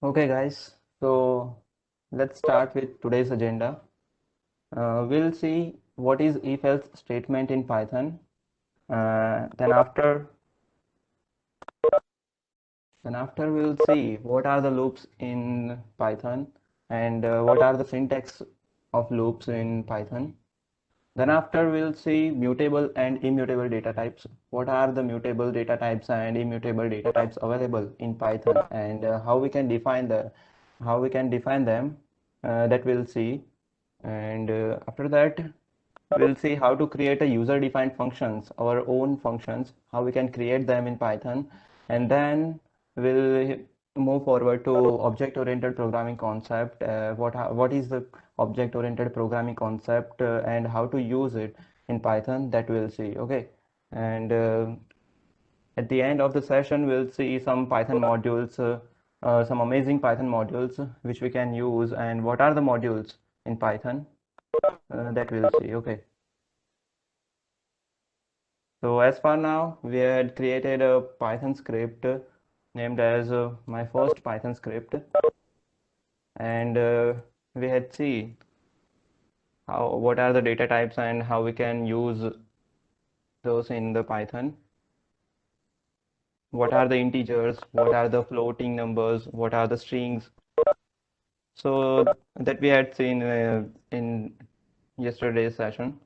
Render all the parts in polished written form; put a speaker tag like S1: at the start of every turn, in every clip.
S1: Okay, guys, so let's start with today's agenda. We'll see what is if-else statement in Python. Then after we'll see what are the loops in Python and what are the syntax of loops in Python. Then after we'll see mutable and immutable data types. What are the mutable data types and immutable data types available in Python, and how we can define them, that we'll see. And after that we'll see how to create a user-defined functions, our own functions, how we can create them in Python. And then we'll move forward to object-oriented programming concept. What is the object-oriented programming concept, and how to use it in Python, that we'll see. Okay. And at the end of the session, we'll see some Python modules, some amazing Python modules which we can use, and what are the modules in Python, that we'll see. Okay. So as for now, we had created a Python script named as my first Python script, and we had see what are the data types and how we can use those in the Python. What are the integers? What are the floating numbers? What are the strings? So that we had seen in yesterday's session.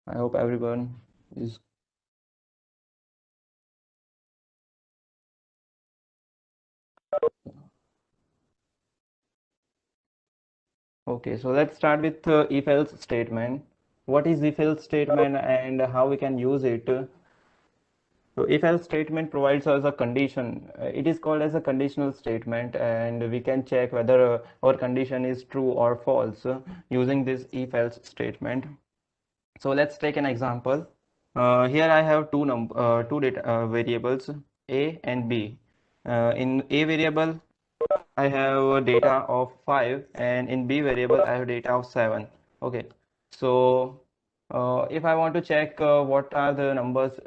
S1: I hope everyone is okay. So let's start with if-else statement. What is if-else statement and how we can use it? So if-else statement provides us a condition. It is called as a conditional statement, and we can check whether our condition is true or false using this if-else statement. So let's take an example. Here I have two data variables, A and B. In A variable, I have data of 5, and in B variable, I have data of 7. Okay, so if I want to check what are the numbers,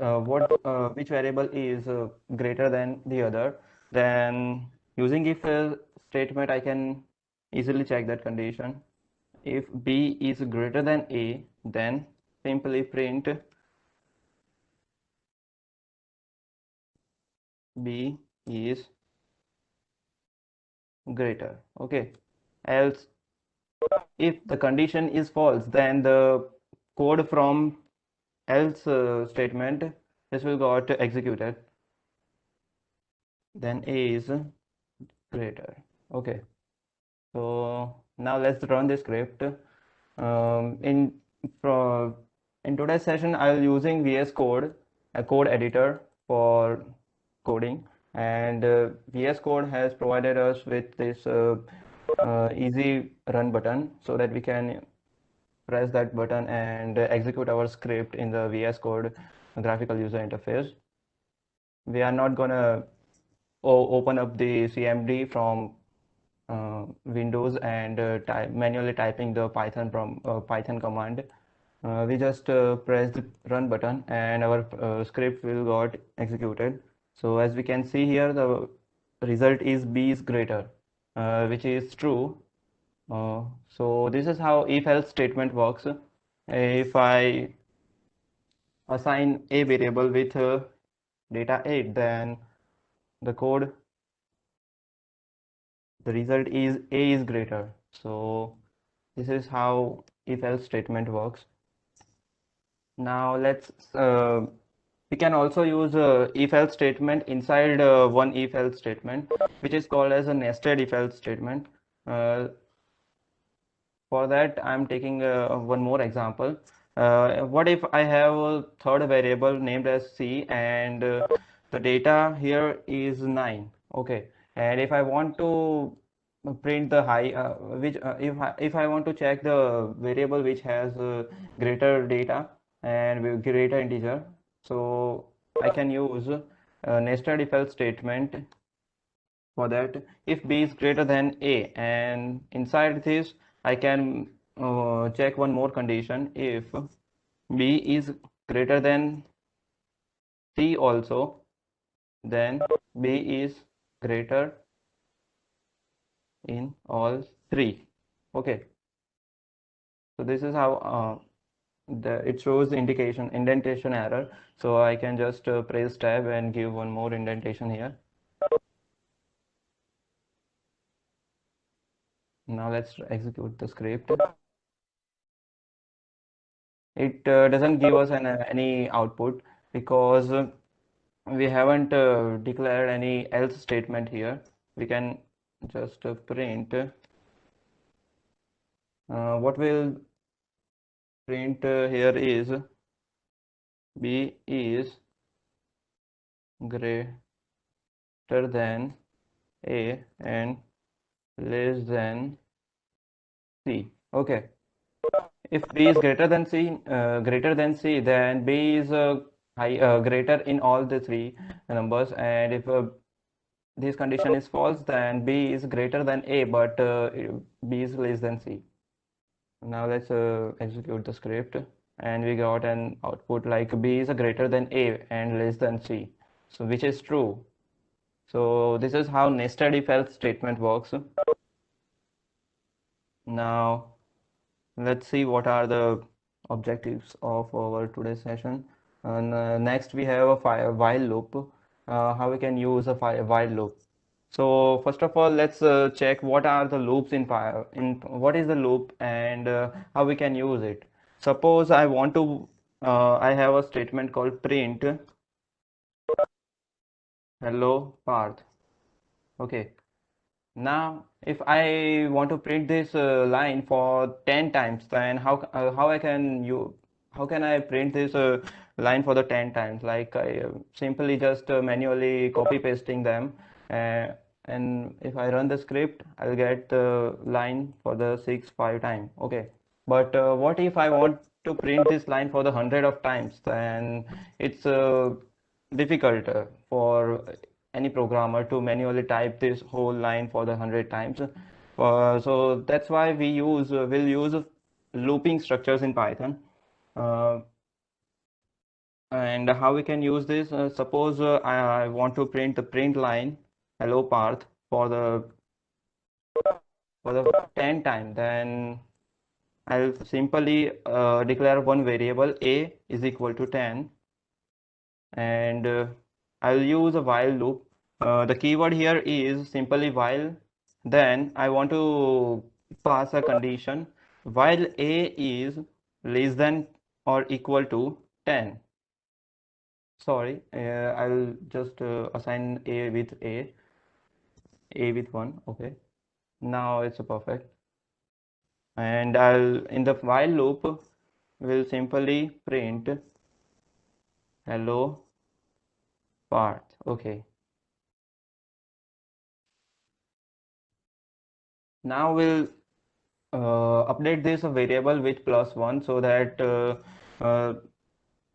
S1: which variable is greater than the other, then using if statement, I can easily check that condition. If B is greater than A, then simply print B is greater. Okay, else if the condition is false, then the code from else statement, this will got executed, then A is greater. Okay, so now let's run the script. In today's session, I'll using VS Code, a code editor for coding, and VS Code has provided us with this easy run button, so that we can press that button and execute our script in the VS Code graphical user interface. We are not gonna open up the CMD from Windows and manually typing the Python command. We just press the run button and our script will got executed. So as we can see here, the result is B is greater, which is true. So this is how if-else statement works. If I assign a variable with data 8, then the code, the result is A is greater. So this is how if-else statement works. Now we can also use if-else statement inside one if-else statement, which is called as a nested if-else statement. For that, I'm taking one more example. What if I have a third variable named as C, and the data here is 9? Okay, and if I want to print the high, if I want to check the variable which has greater data and with greater integer, so I can use a nested if-else statement for that. If B is greater than A, and inside this I can check one more condition. If B is greater than C also, then B is greater in all three. Okay, so this is how it shows the indentation error. So I can just press tab and give one more indentation here. Now let's execute the script. It doesn't give us any output because we haven't declared any else statement here. We can just print what will print here is B is greater than A and less than C. Okay. If B is greater than C, then B is greater in all the three numbers, and if this condition is false, then B is greater than A, but B is less than C. Now let's execute the script, and we got an output like B is greater than A and less than C, so which is true. So this is how nested if else statement works. Now let's see what are the objectives of our today's session. And next we have a while loop. How we can use a while loop. So first of all, let's check what are the loops in what is the loop and how we can use it. Suppose I want to I have a statement called print hello path. Okay. Now, if I want to print this line for 10 times, then how can I print this line for the 10 times? Like I simply just manually copy pasting them, uh, and if I run the script, I'll get the line for the 5 times. Okay, but what if I want to print this line for the hundred of times? Then it's difficult for any programmer to manually type this whole line for the 100 times. So that's why we'll use looping structures in Python. Uh, and how we can use this? Suppose I want to print the print line hello path for the 10 time, then I'll simply declare one variable a is equal to 10, and I'll use a while loop. The keyword here is simply while. Then I want to pass a condition while a is less than or equal to 10. Sorry, I'll just assign a with 1. Okay, now it's perfect. And I'll in the while loop will simply print hello path. Okay, now we'll update this variable with +1 so that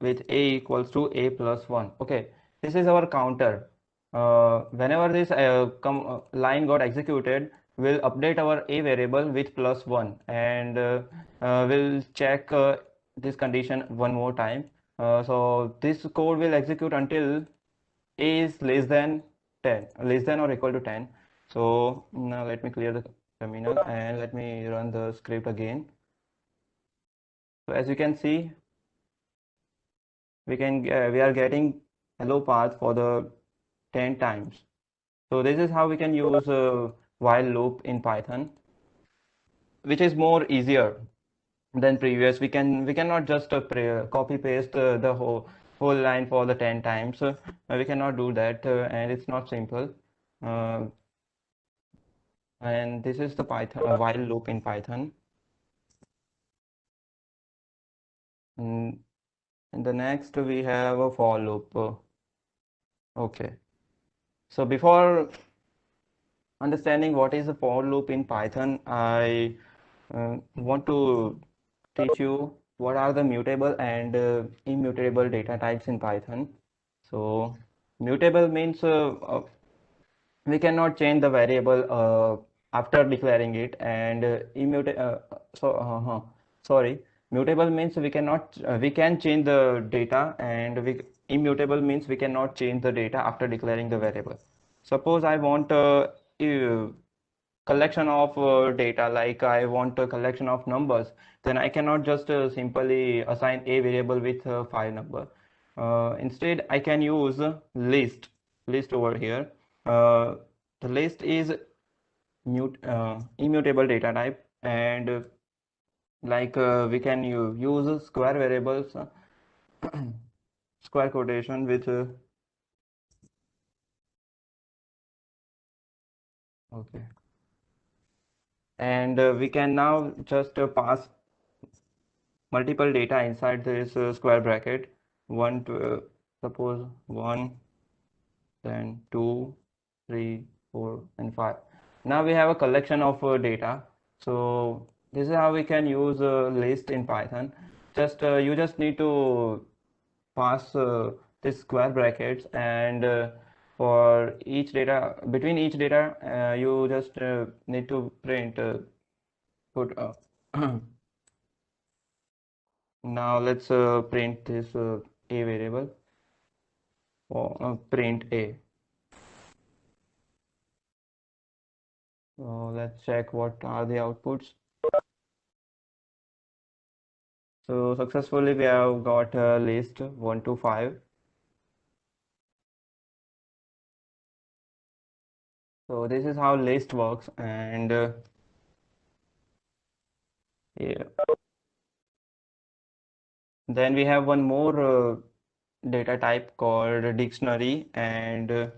S1: with a equals to a plus 1. Okay, this is our counter. Whenever this line got executed, we'll update our a variable with +1, and we'll check this condition one more time. So this code will execute until a is less than 10, less than or equal to 10. So now let me clear the terminal and let me run the script again. So as you can see, we are getting hello path for the 10 times. So this is how we can use a while loop in Python, which is more easier than previous. We cannot just copy paste the whole line for the 10 times. We cannot do that, and it's not simple. Uh, and this is the Python while loop in Python. And the next we have a for loop. Okay. So before understanding what is a for loop in Python, I want to teach you what are the mutable and immutable data types in Python. So mutable means we cannot change the variable after declaring it, and sorry, Mutable means we can change the data, and immutable means we cannot change the data after declaring the variable. Suppose I want a collection of data, like I want a collection of numbers, then I cannot just simply assign a variable with 5 number. Instead, I can use list over here. The list is immutable data type, and we can use square variables, square quotation with okay, and we can now just pass multiple data inside this square bracket. One to suppose 1, then 2, 3, 4, and 5. Now we have a collection of data. So this is how we can use a list in Python. Just you just need to pass this square brackets, and for each data, between each data, you just need to print put now let's print this a variable, or print a. So let's check what are the outputs. So successfully we have got a list 1 to 5. So this is how list works, and yeah. Then we have one more data type called dictionary, and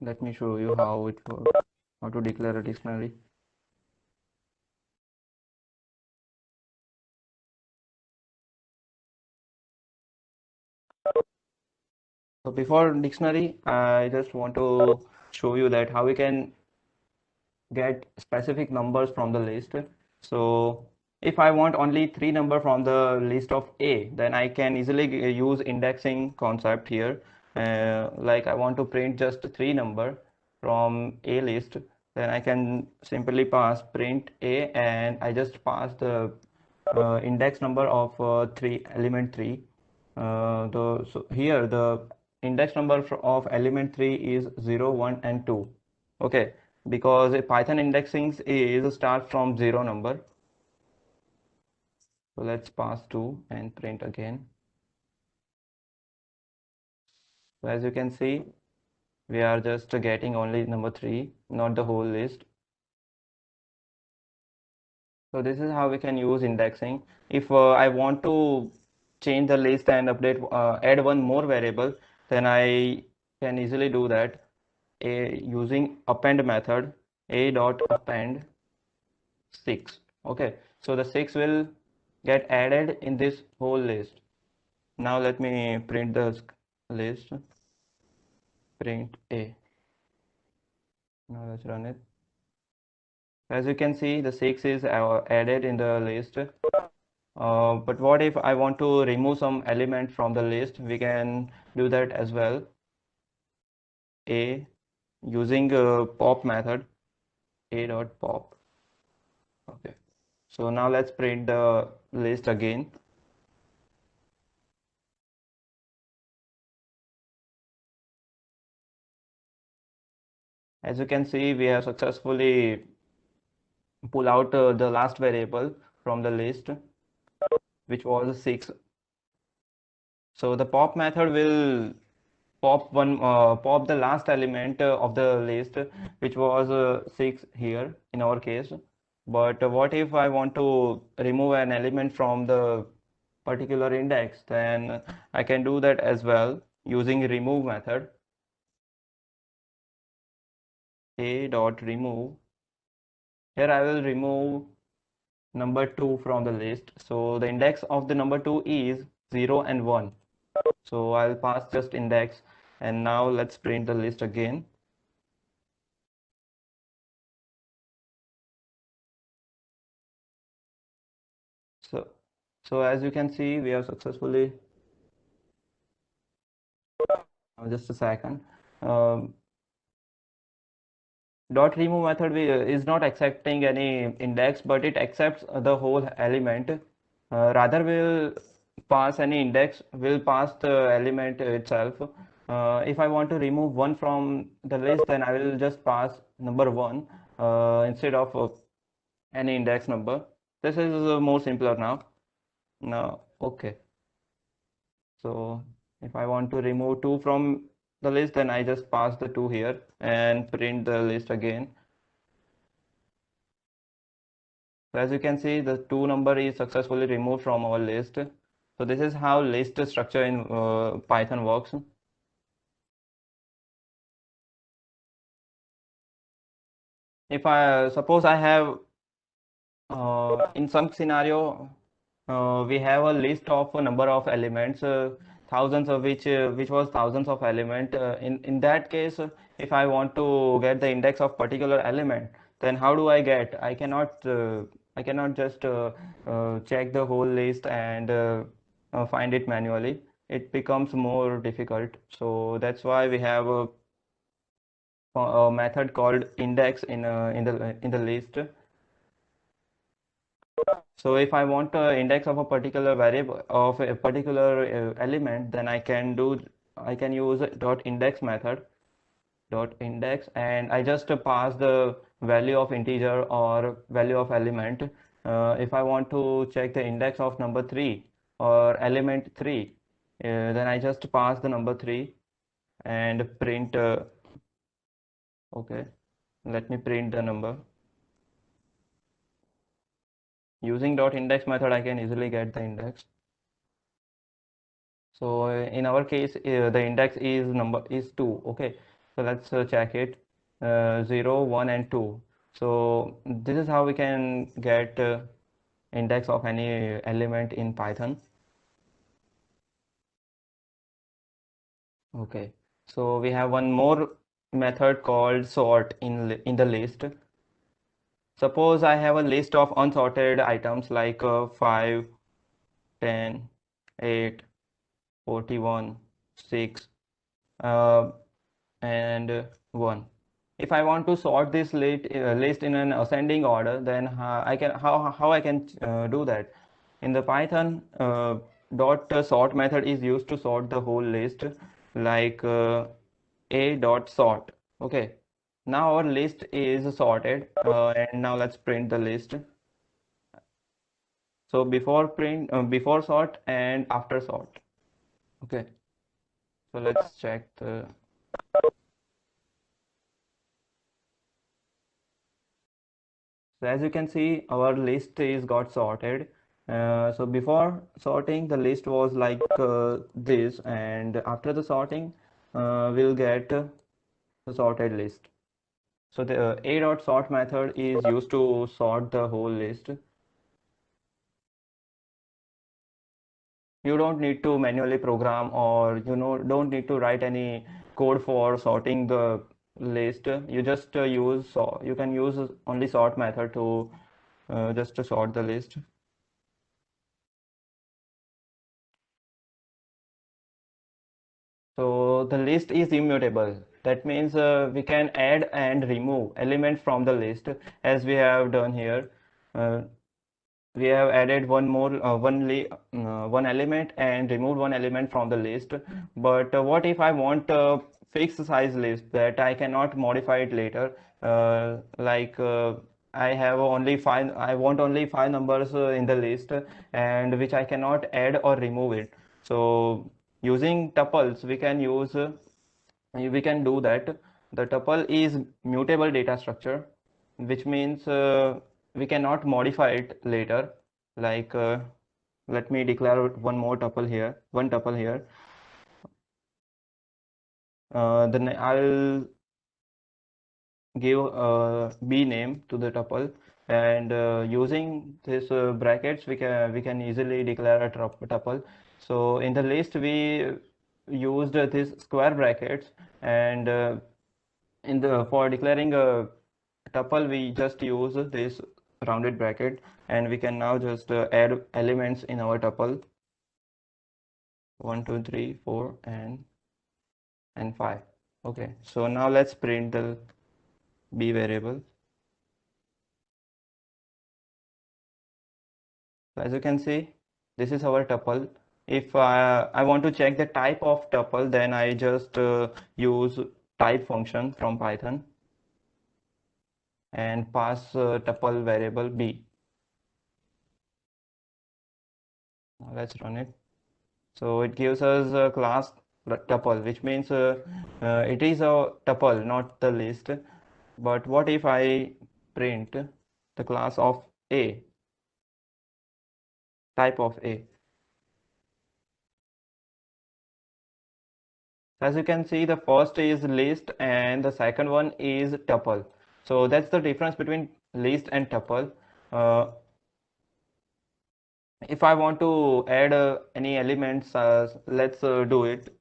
S1: let me show you how it works, how to declare a dictionary. So before dictionary, I just want to show you that how we can get specific numbers from the list. So if I want only 3 number from the list of A, then I can easily use indexing concept here. Like I want to print just 3 number from A list, then I can simply pass print A, and I just pass the index number of 3 element 3. So here the index number of element 3 is 0, 1, and 2. Okay, because a Python indexing is start from 0 number. So let's pass 2 and print again. So as you can see, we are just getting only number 3, not the whole list. So this is how we can use indexing. If I want to change the list and update, add one more variable, then I can easily do that using append method, a dot append 6. Okay, so the 6 will get added in this whole list. Now let me print the list, print a. Now let's run it. As you can see, the 6 is added in the list. But what if I want to remove some element from the list? We can do that as well. A using pop method, a dot pop. Okay. So now let's print the list again. As you can see, we have successfully pull out the last variable from the list, which was 6. So the pop method will pop the last element of the list, which was 6 here in our case. But what if I want to remove an element from the particular index? Then I can do that as well using remove method, a dot remove. Here I will remove number 2 from the list. So the index of the number 2 is 0 and 1. So I'll pass just index, and now let's print the list again. So as you can see, we have successfully just a second. Um, dot remove method is not accepting any index, but it accepts the whole element. Rather will pass any index, will pass the element itself. If I want to remove one from the list, then I will just pass number one instead of any index number. This is more simpler now. Now, okay. So if I want to remove two from the list, then I just pass the two here and print the list again. So as you can see, the two number is successfully removed from our list. So this is how list structure in Python works. If I suppose I have in some scenario we have a list of a number of elements, thousands of which was thousands of element. In that case, if I want to get the index of particular element, then how do I get? I cannot just check the whole list and find it manually. It becomes more difficult. So that's why we have a method called index in the list. So if I want an index of a particular variable of a particular element, then I can use dot index method, dot index, and I just pass the value of integer or value of element. If I want to check the index of number 3 or element 3, then I just pass the number 3 and print. Okay, let me print the number. Using dot index method, I can easily get the index. So in our case, the index is 2. Okay, so let's check it. 0, 1, and 2. So this is how we can get index of any element in Python. Okay, so we have one more method called sort in the list. Suppose I have a list of unsorted items like 5, 10, 8, 41, 6. And 1. If I want to sort this list in an ascending order, then how I can do that? In the Python, dot sort method is used to sort the whole list, like a dot sort. Okay. Now our list is sorted, and now let's print the list. So before sort and after sort. Okay. So let's check the. So as you can see, our list is got sorted. So before sorting, the list was like this, and after the sorting, we'll get the sorted list. So the a dot sort method is used to sort the whole list. You don't need to manually program, or don't need to write any code for sorting the list. You just you can use only sort method to just to sort the list. So the list is immutable. That means we can add and remove element from the list, as we have done here. Uh, we have added one element and removed one element from the list. But what if I want a fixed size list that I cannot modify it later? Like I want only 5 numbers in the list, and which I cannot add or remove it. So using tuples, we can do that. The tuple is mutable data structure, which means we cannot modify it later. Like let me declare one tuple here. Then I'll give b name to the tuple, and using this brackets, we can easily declare a tuple. So in the list we used this square brackets, and in the for declaring a tuple we just use this rounded bracket, and we can now just add elements in our tuple. 1, 2, 3, 4, and 5. Okay, so now let's print the B variable. So as you can see, this is our tuple. If I want to check the type of tuple, then I just use type function from Python and pass tuple variable B. Now let's run it. So it gives us a class tuple, which means it is a tuple, not the list. But what if I print the class of A, type of A? As you can see, the first is list and the second one is tuple. So that's the difference between list and tuple. Uh, if I want to add any elements, let's do it.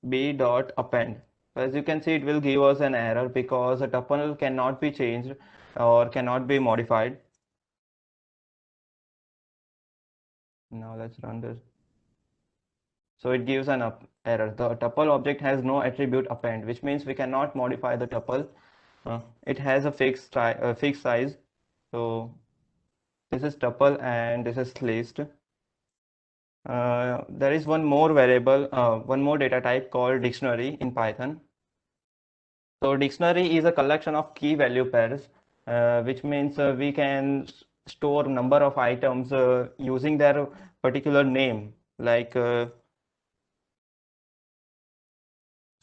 S1: B dot append. As you can see, it will give us an error because a tuple cannot be changed or cannot be modified. Now let's run this. So it gives an error. The tuple object has no attribute append, which means we cannot modify the tuple. It has a fixed size. So this is tuple and this is list. There is one more variable, one more data type called dictionary in Python. So dictionary is a collection of key value pairs, which means we can store number of items using their particular name. Like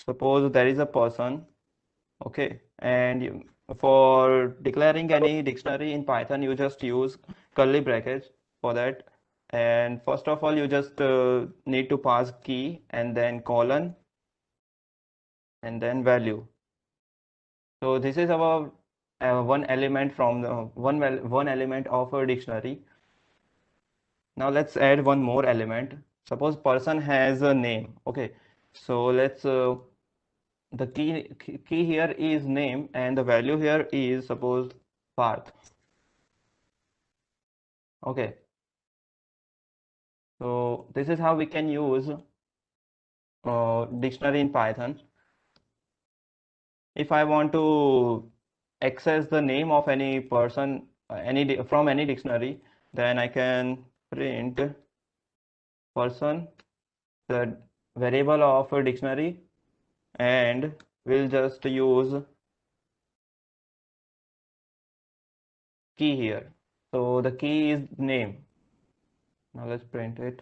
S1: suppose there is a person, okay, and for declaring any dictionary in Python, you just use curly brackets for that. And first of all, you just need to pass key and then colon and then value. So this is our one element from the one element of a dictionary. Now let's add one more element. Suppose person has a name. Okay, so let's the key here is name and the value here is suppose path. Okay, so this is how we can use dictionary in Python. If I want to access the name of any person from any dictionary, then I can print person, the variable of a dictionary, and we'll just use key here. So the key is name. Now let's print it.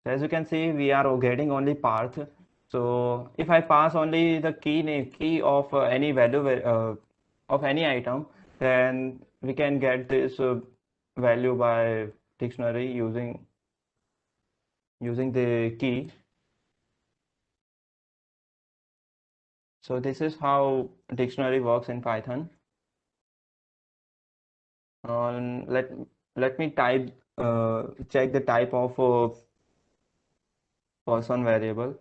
S1: So as you can see, we are getting only path. So if I pass only the key of any value of any item, then we can get this value by dictionary using the key. So this is how dictionary works in Python. Let me type check the type of person variable.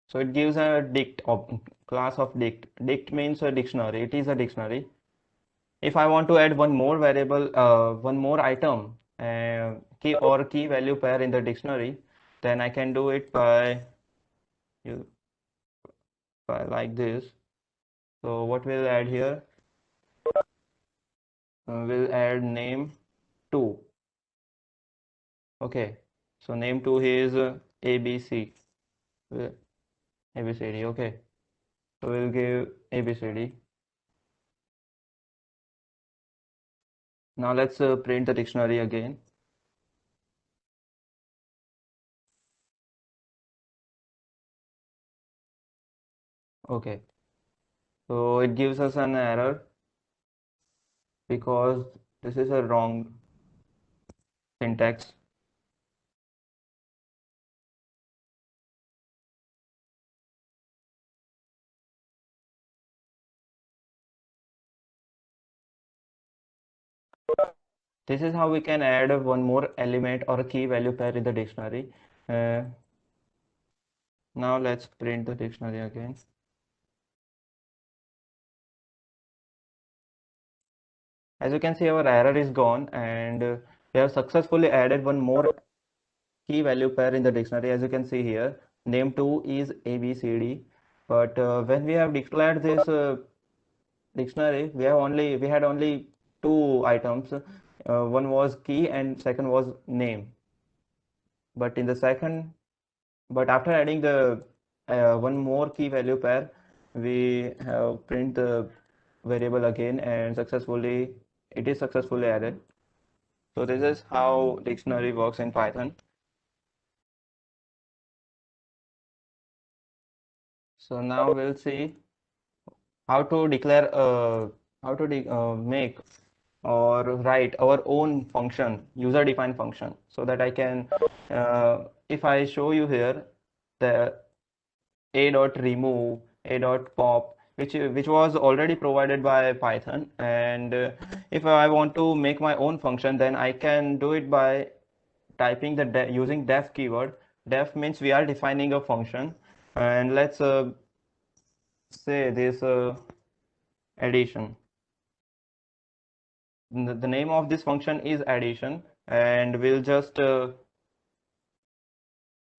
S1: So it gives a class of dict. Dict means a dictionary. It is a dictionary. If I want to add one more variable, one more item, key value pair in the dictionary, then I can do it you- by like this. So what we'll add here? We'll add name 2. Okay. So name 2 is ABC. ABCD. Okay. So we'll give ABCD. Now let's print the dictionary again. Okay. So it gives us an error because this is a wrong syntax. This is how we can add one more element or a key value pair in the dictionary. Uh, Now let's print the dictionary again. As you can see, our error is gone and We have successfully added one more key value pair in the dictionary. As you can see here, name 2 is ABCD. But when we have declared this dictionary, we had only two items. One was key and second was name. But in the second, but after adding the one more key value pair, we have print the variable again, and it is successfully added. So this is how dictionary works in Python. So now we'll see how to declare how to make or write our own function, user defined function, so that I can if I show you here the a dot remove, a dot pop, which was already provided by Python, and if I want to make my own function, then I can do it by typing the using def keyword. Def means we are defining a function, and let's say this addition. The name of this function is addition, and we'll just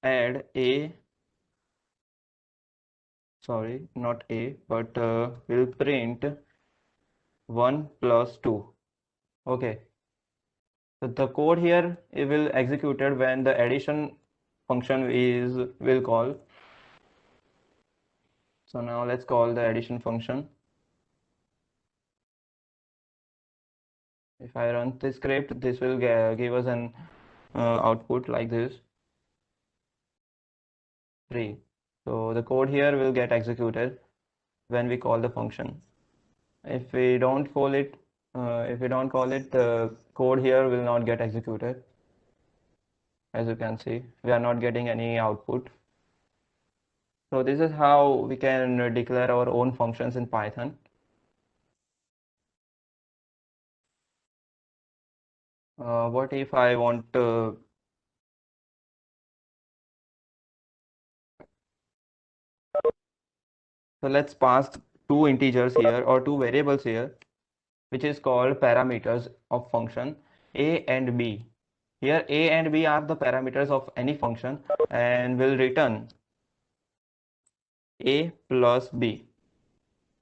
S1: add a, sorry, not a, but we'll print 1 plus 2. Okay, so the code here it will executed when the addition function is will call. So now let's call the addition function. If I run this script, this will give us an output like this, 3. So the code here will get executed when we call the function. If we don't call it, the code here will not get executed. As you can see, we are not getting any output. So this is how we can declare our own functions in Python. What if I want to, so let's pass two integers here or two variables here, which is called parameters of function a and b. Here a and b are the parameters of any function and will return a plus b.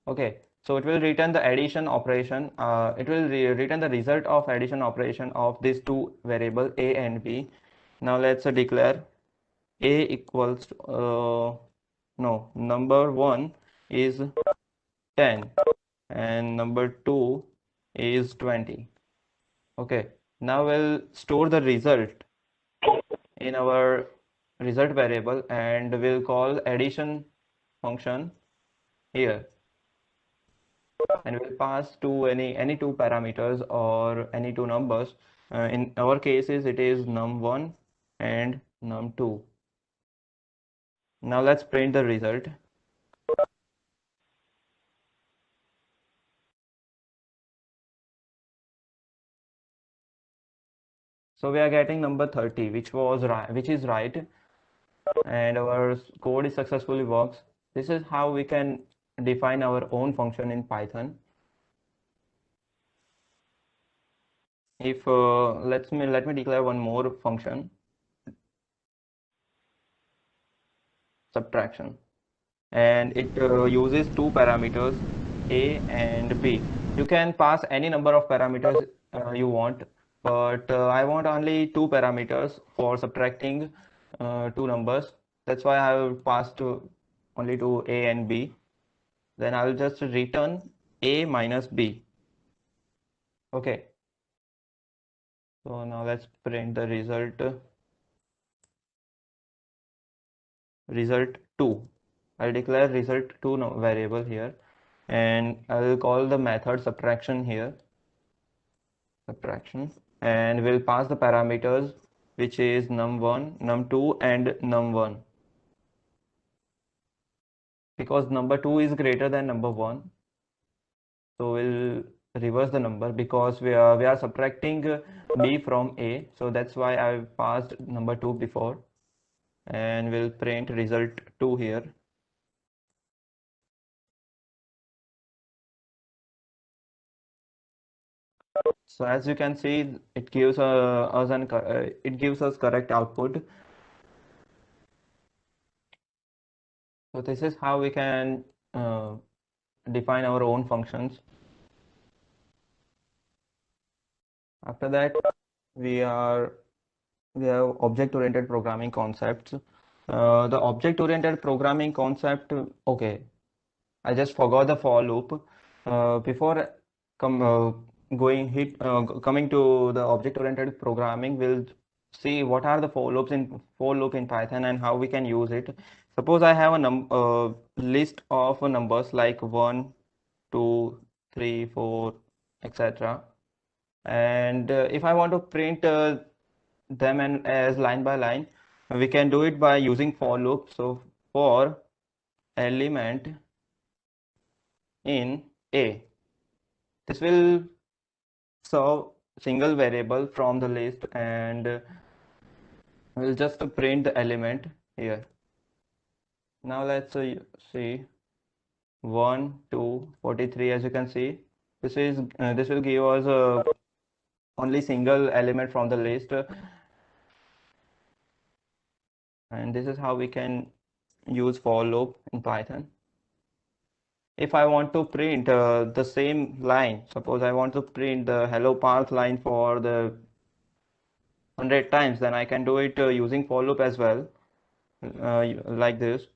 S1: Okay, so it will return the addition operation. It will return the result of addition operation of these two variable a and b. Now let's declare a equals to, no, number 1 is 10 and number 2 is 20. Okay, now we'll store the result in our result variable and we'll call addition function here, and we'll pass to any two parameters or any two numbers. In our cases it is num1 and num2. Now let's print the result. So we are getting number 30, which is right, and our code is successfully works. This is how we can define our own function in Python. If let me declare one more function, subtraction, and it uses two parameters a and b. You can pass any number of parameters you want, but I want only two parameters for subtracting two numbers. That's why I will pass to only to a and b. Then I will just return a minus b. Okay, so now let's print the result 2. I'll declare result 2 variable here, and I'll call the method subtraction here, subtraction, and we'll pass the parameters, which is num1, num2 and num1. Because number 2 is greater than number 1, so we'll reverse the number because we are subtracting b from a, so that's why I passed number 2 before, and we'll print result 2 here. So as you can see, it gives it gives us correct output. So this is how we can uh, define our own functions. After that, we are we have object-oriented programming concepts. The object-oriented programming concept, okay, I just forgot the for loop. Before com going hit coming to the object-oriented programming, we'll see what are the for loop in Python and how we can use it. Suppose I have a list of numbers like 1, 2, 3, 4, etc. And if I want to print them and as line by line, we can do it by using for loop. So for element in A, this will serve single variable from the list, and we'll just print the element here. Now let's see 1, 2, 43. As you can see, this will give us only single element from the list, and this is how we can use for loop in Python. If I want to print the same line, suppose I want to print the hello path line for the 100 times, then I can do it using for loop as well, like this.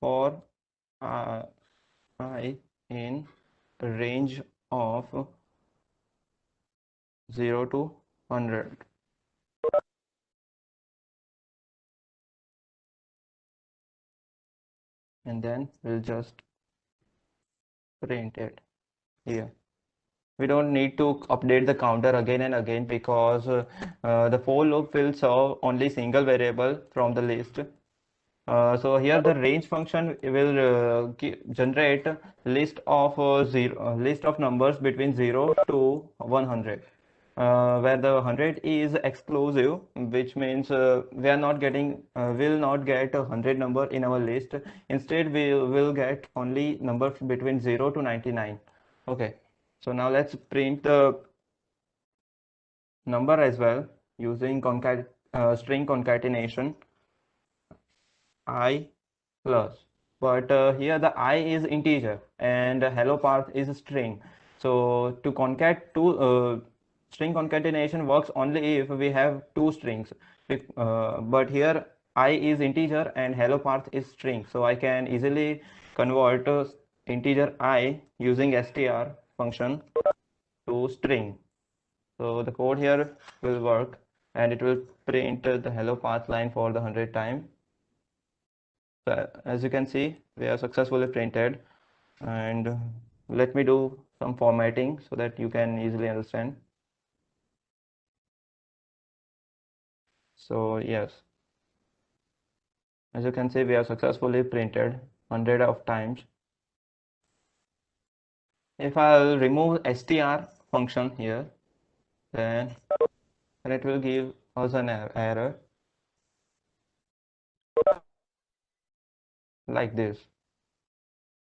S1: For uh, I in range of 0 to 100, and then we'll just print it here. We don't need to update the counter again and again, because the for loop will serve only single variable from the list. So here the range function will generate list of numbers between 0 to 100, where the 100 is exclusive, which means we are not getting will not get a 100 number in our list. Instead, we will get only numbers between 0 to 99. Okay, so now let's print the number as well using string concatenation I plus, but here the I is integer and hello path is string. So to string concatenation works only if we have two strings. But here I is integer and hello path is string, so I can easily convert integer I using str function to string. So the code here will work, and it will print the hello path line for the 100th time. So as you can see, we have successfully printed, and let me do some formatting so that you can easily understand. So yes, as you can see, we have successfully printed 100 of times. If I'll remove str function here, then it will give us an error like this.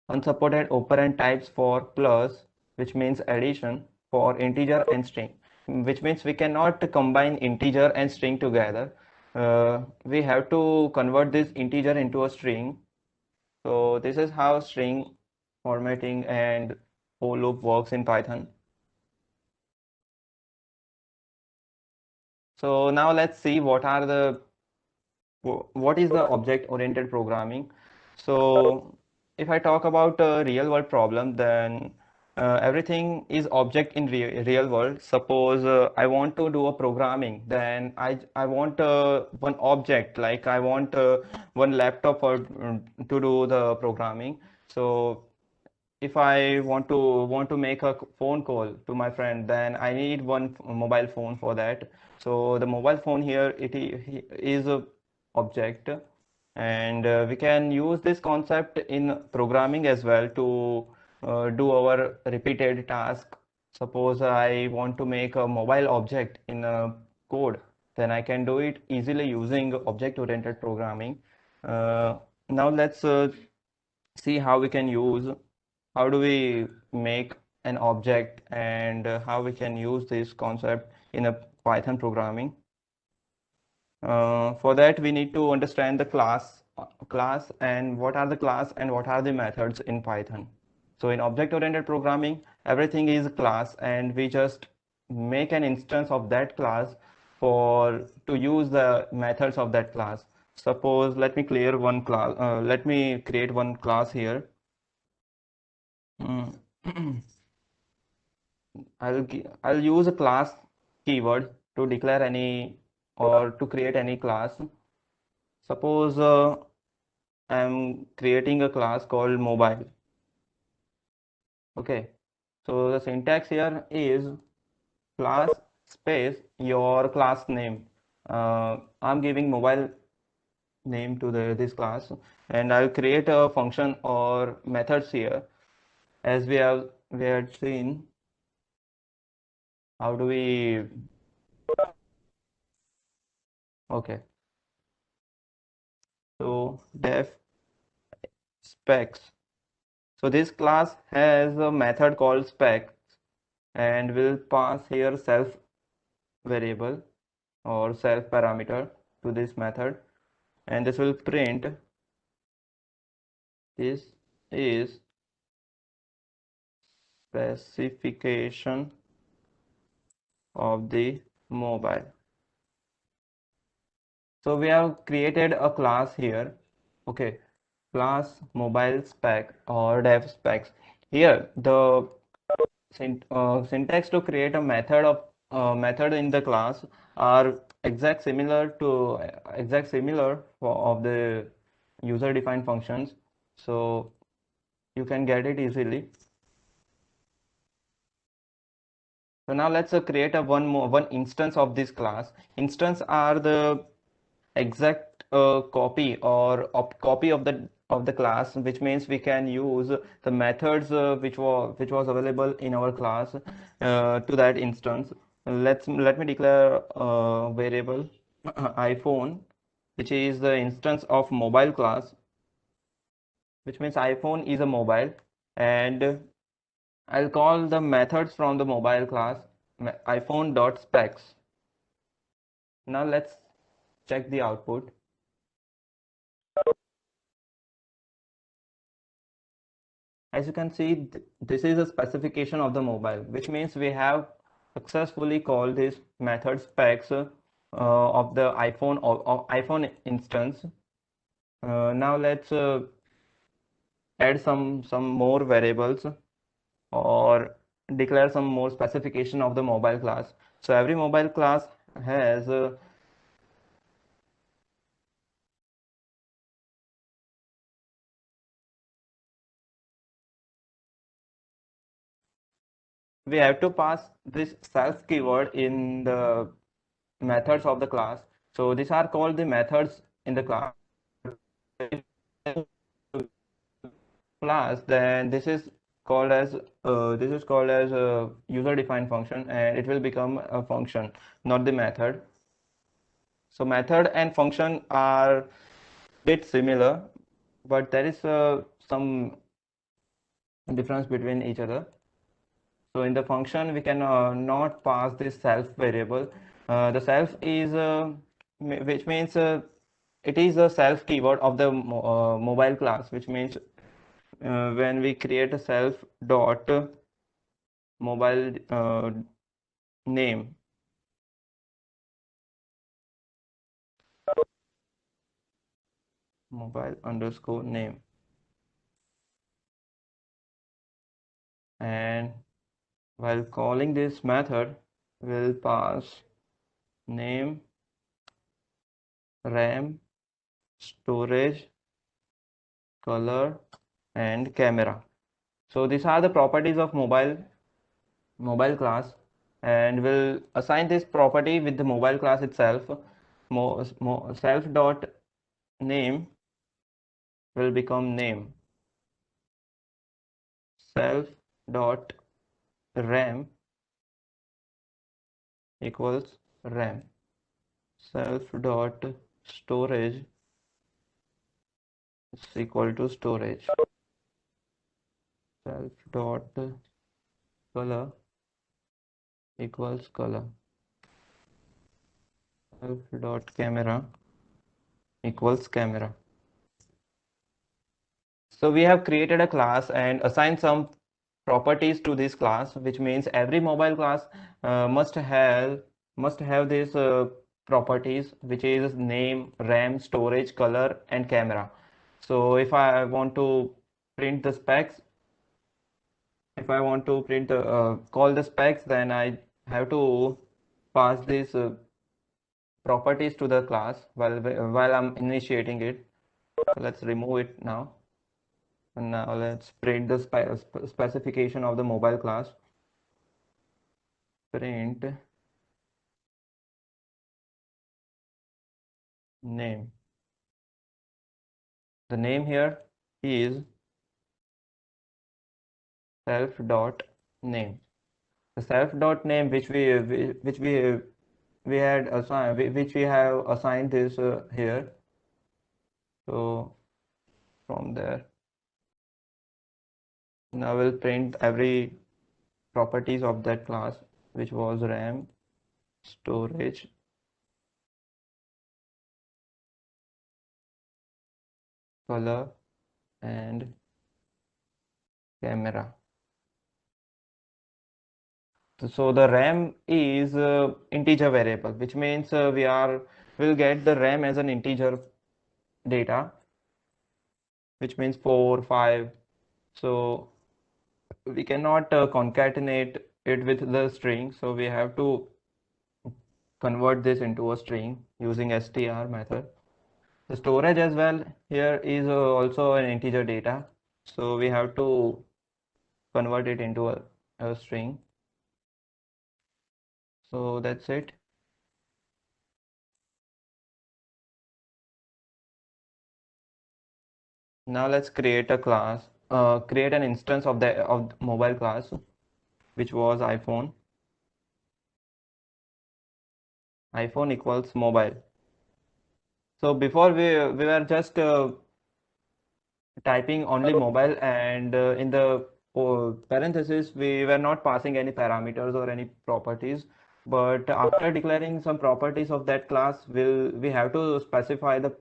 S1: Unsupported operand types for plus, which means addition, for integer and string, which means we cannot combine integer and string together. We have to convert this integer into a string. So this is how string formatting and for loop works in Python. So now let's see what is the object-oriented programming. So if I talk about a real-world problem, then everything is object in real world. Suppose I want to do a programming, then I want one object, like I want one laptop to do the programming. So if I want to make a phone call to my friend, then I need one mobile phone for that. So the mobile phone here is a object, and we can use this concept in programming as well to do our repeated task. Suppose I want to make a mobile object in a code, then I can do it easily using object-oriented programming. Now let's see how we can use how do we make an object and how we can use this concept in a Python programming. For that, we need to understand the class and what are the class and what are the methods in Python. So in object-oriented programming, everything is class, and we just make an instance of that class for to use the methods of that class. Suppose let me clear one class. Let me create one class here. Mm. I'll use a class keyword to declare any or to create any class. Suppose I'm creating a class called mobile. Okay, so the syntax here is class space your class name. I'm giving mobile name to this class, and I'll create a function or methods here. As we had seen, how do we? Okay, so def specs. So this class has a method called specs and will pass here self variable or self parameter to this method, and this will print this is specification of the mobile. So we have created a class here. Okay, class mobile spec or dev specs. Here the syntax to create a method in the class are exact similar of the user defined functions, so you can get it easily. So now let's create a one instance of this class. Instance are the exact copy or copy of the class, which means we can use the methods which was available in our class to that instance. Let me declare a variable iPhone, which is the instance of mobile class, which means iPhone is a mobile, and I'll call the methods from the mobile class iPhone.specs. Now let's check the output. As you can see, this is a specification of the mobile, which means we have successfully called this method specs of the iPhone instance. Now let's add some more variables or declare some more specification of the mobile class. So every mobile class has we have to pass this self keyword in the methods of the class. So these are called the methods in the class. Class, then this is called as a user defined function, and it will become a function, not the method. So method and function are bit similar, but there is some difference between each other. So in the function, we can not pass this self variable. The self is which means it is a self keyword of the mobile class, which means when we create a self dot mobile name, mobile underscore name, and while calling this method, we'll pass name, RAM, storage, color, and camera. So these are the properties of mobile class, and we'll assign this property with the mobile class itself. Self dot name will become name. Self dot RAM equals RAM. Self dot storage is equal to storage. Self dot color equals color. Self dot camera equals camera. So we have created a class and assigned some properties to this class, which means every mobile class must have these properties, which is name, RAM, storage, color, and camera. So print the specs, if I want to print the call the specs, then I have to pass these properties to the class while I'm initiating it. So let's remove it now. And now let's print the specification of the mobile class. Print name. The name here is self dot name. The self dot name which we had assigned, which we have assigned this here. So from there, now we'll print every properties of that class, which was RAM, storage, color, and camera. So the RAM is integer variable, which means we'll get the RAM as an integer data, which means 4, 5. So we cannot concatenate it with the string. So we have to convert this into a string using str method. The storage as well here is also an integer data. So we have to convert it into a string. So that's it. Now let's create a class, create an instance of the mobile class, which was iPhone. iPhone equals mobile. So before we were just typing only mobile, and in the parentheses we were not passing any parameters or any properties. But after declaring some properties of that class, we have to specify the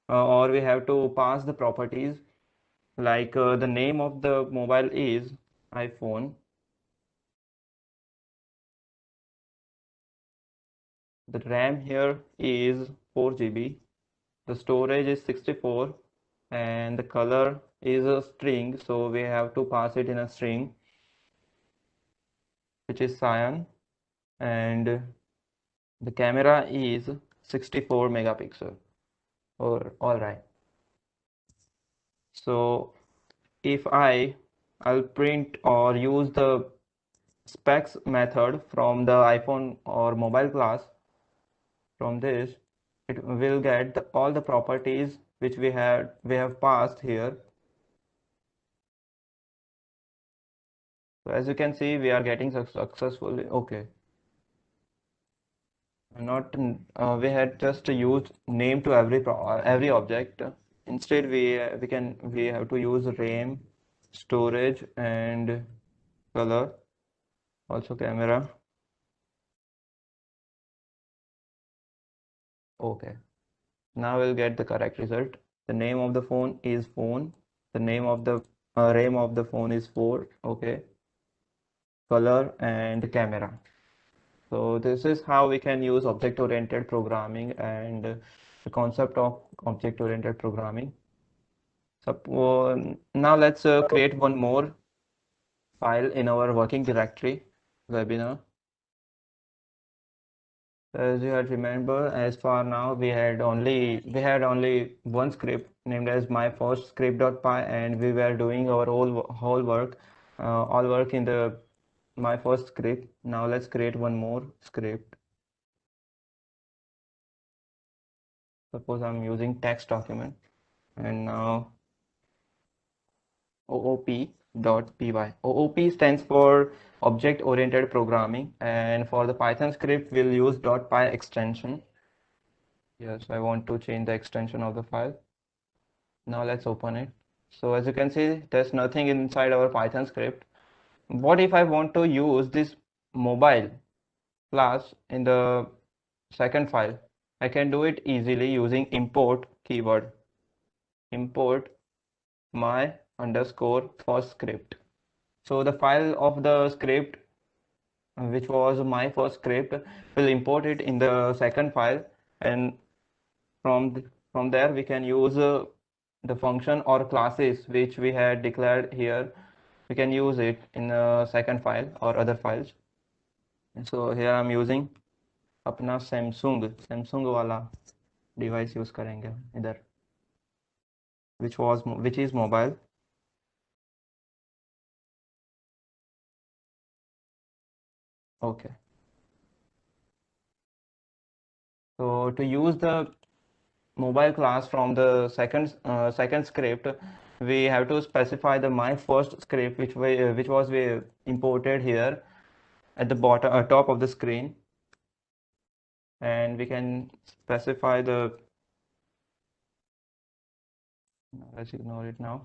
S1: or we have to pass the properties, like the name of the mobile is iPhone. The RAM here is 4 GB. The storage is 64, and the color is a string, so we have to pass it in a string, which is cyan, and the camera is 64 megapixel. Or all right. So if I'll print or use the specs method from the iPhone or mobile class, from this it will get all the properties which we have passed here. So as you can see, we are getting successfully. Okay, not we had just used name to every object. Instead, we have to use RAM, storage, and color, also camera. Okay, now we'll get the correct result. The name of the phone is phone. The name of the RAM of the phone is 4. Okay, color and camera. So this is how we can use object-oriented programming and the concept of object-oriented programming. So now let's create one more file in our working directory, webinar. As you had remember, as far now we had only one script named as my first script.py, and we were doing our whole work, all work in the my first script. Now let's create one more script. Suppose I'm using text document, and now OOP.py. OOP stands for Object Oriented Programming, and for the Python script, we'll use .py extension. Yes, I want to change the extension of the file. Now let's open it. So as you can see, there's nothing inside our Python script. what if I want to use this mobile class in the second file? I can do it easily using import keyword. Import my underscore first script. So the file of the script, which was my first script, will import it in the second file, and from there we can use the function or classes which we had declared here. We can use it in the second file or other files. So here I'm using अपना Samsung वाला device use करेंगे इधर, which is mobile. Okay, so to use the mobile class from the second script, we have to specify the my first script which was we imported here at the bottom top of the screen, and we can specify the, let's ignore it now.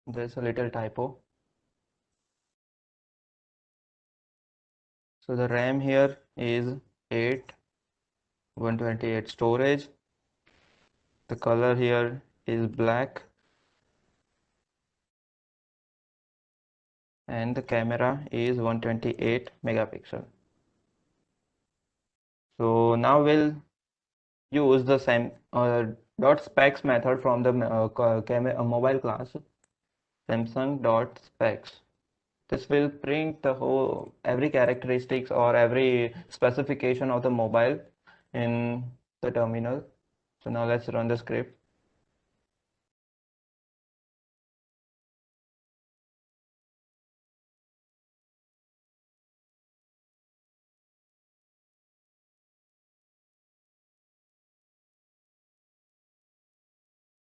S1: There's a little typo. So the RAM here is 8, 128 storage. The color here is black, and the camera is 128 megapixel. So now we'll use the same dot specs method from the mobile class, Samsung dot specs. This will print the whole every characteristics or every specification of the mobile in the terminal. So now let's run the script.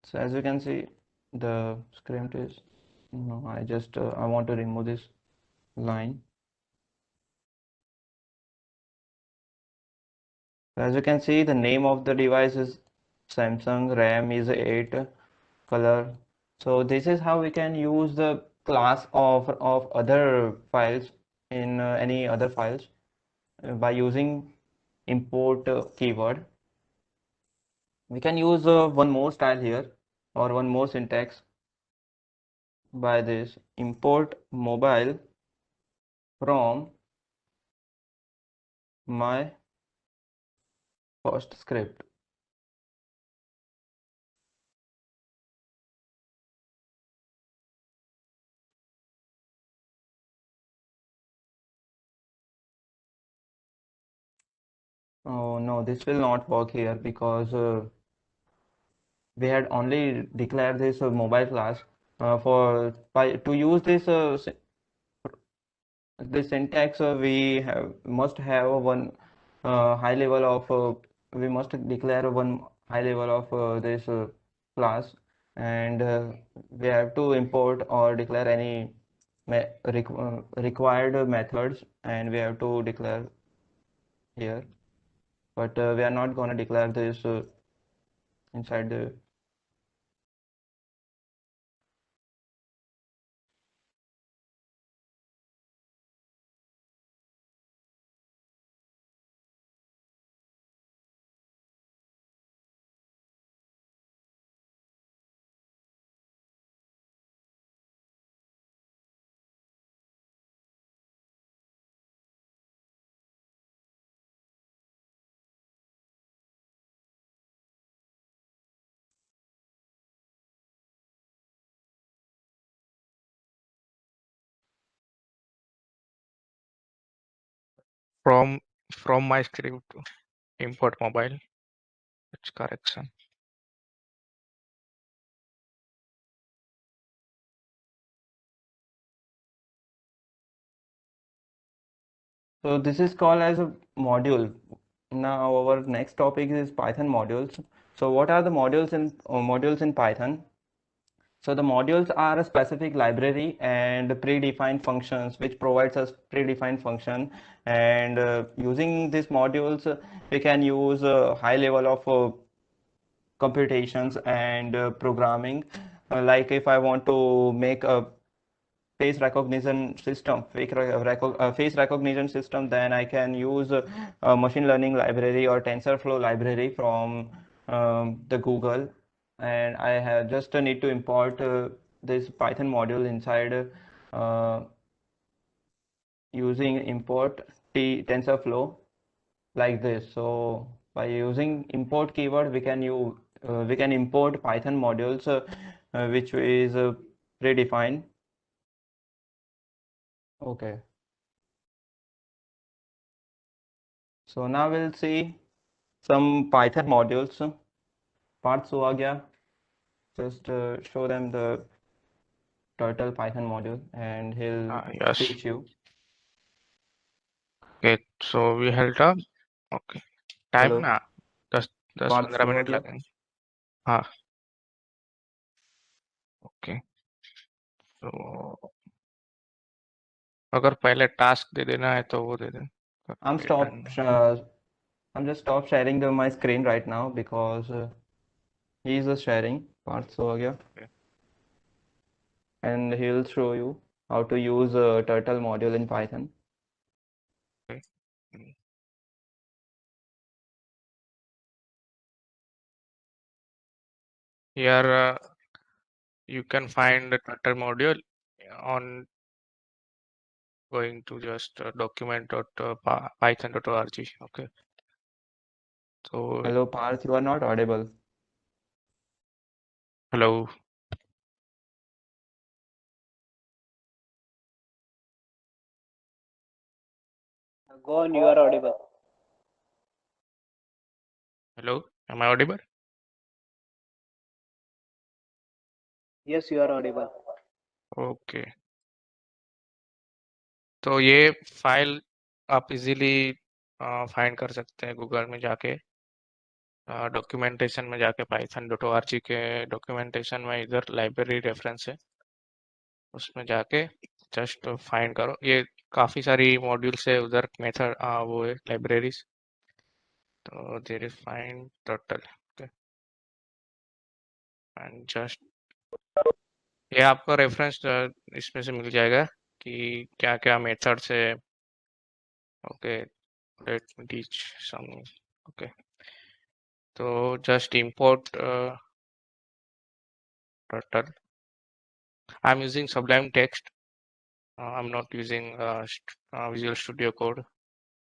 S1: So as you can see, the script is, no, I want to remove this line. So as you can see, the name of the device is Samsung, RAM is 8, color. So this is how we can use the class of other files in any other files by using import keyword. We can use one more style here or one more syntax by this import mobile from my first script. Oh no, this will not work here because we had only declared this mobile class for by to use this syntax. We must have one high level of we must declare one high level of this class, and we have to import or declare any required methods, and we have to declare here, but we are not going to declare this inside the.
S2: From from my script import mobile. It's correction.
S1: So this is called as a module. Now our next topic is Python modules. So what are the modules in Python? So the modules are a specific library and predefined functions which provides us predefined function, and using these modules we can use a high level of computations and programming. Like if I want to make a face recognition system, then I can use a machine learning library or TensorFlow library from the Google, and I have just need to import this Python module inside uh, using import TensorFlow like this. So by using import keyword, we can import Python modules which is predefined. Okay. So now we'll see some Python modules. Parth so आ गया. Just show them the turtle Python module and he'll
S2: Yes.
S1: teach you.
S2: Okay, so we held up. Okay, time
S1: Hello,
S2: ना 10
S1: Parth
S2: 15
S1: शुरू हो
S2: minute
S1: गया.
S2: लगेंगे. हाँ. Okay, तो अगर पहले टास्क दे देना है तो वो दे दें.
S1: I'm
S2: Okay,
S1: stop.
S2: done.
S1: I'm just stop sharing my screen right now because he is just sharing. Parth so आ गया,
S2: Okay.
S1: and he'll show you how to use a turtle module in Python.
S2: Okay. Mm. Here you can find the Twitter module on going to just document.python.org. Okay, so
S1: Hello, Parth, you are not audible.
S2: hello,
S3: Go on, you are audible.
S2: hello, am I audible?
S3: Yes, you are audible.
S2: Okay, तो ये file आप easily find कर सकते हैं Google में जाके. Documentation में जाके python.org के डॉक्यूमेंटेशन में इधर लाइब्रेरी रेफरेंस है, उसमें जाके जस्ट फाइंड करो. ये काफ़ी सारी मॉड्यूल्स है उधर, मेथड वो है लाइब्रेरीज. तो there is find total. Okay, and just ये आपको रेफरेंस इसमें से मिल जाएगा कि क्या क्या मेथड्स है. ओके, लेट मी टीच सम. ओके, तो just import total. I am using sublime text. I'm not using Visual Studio Code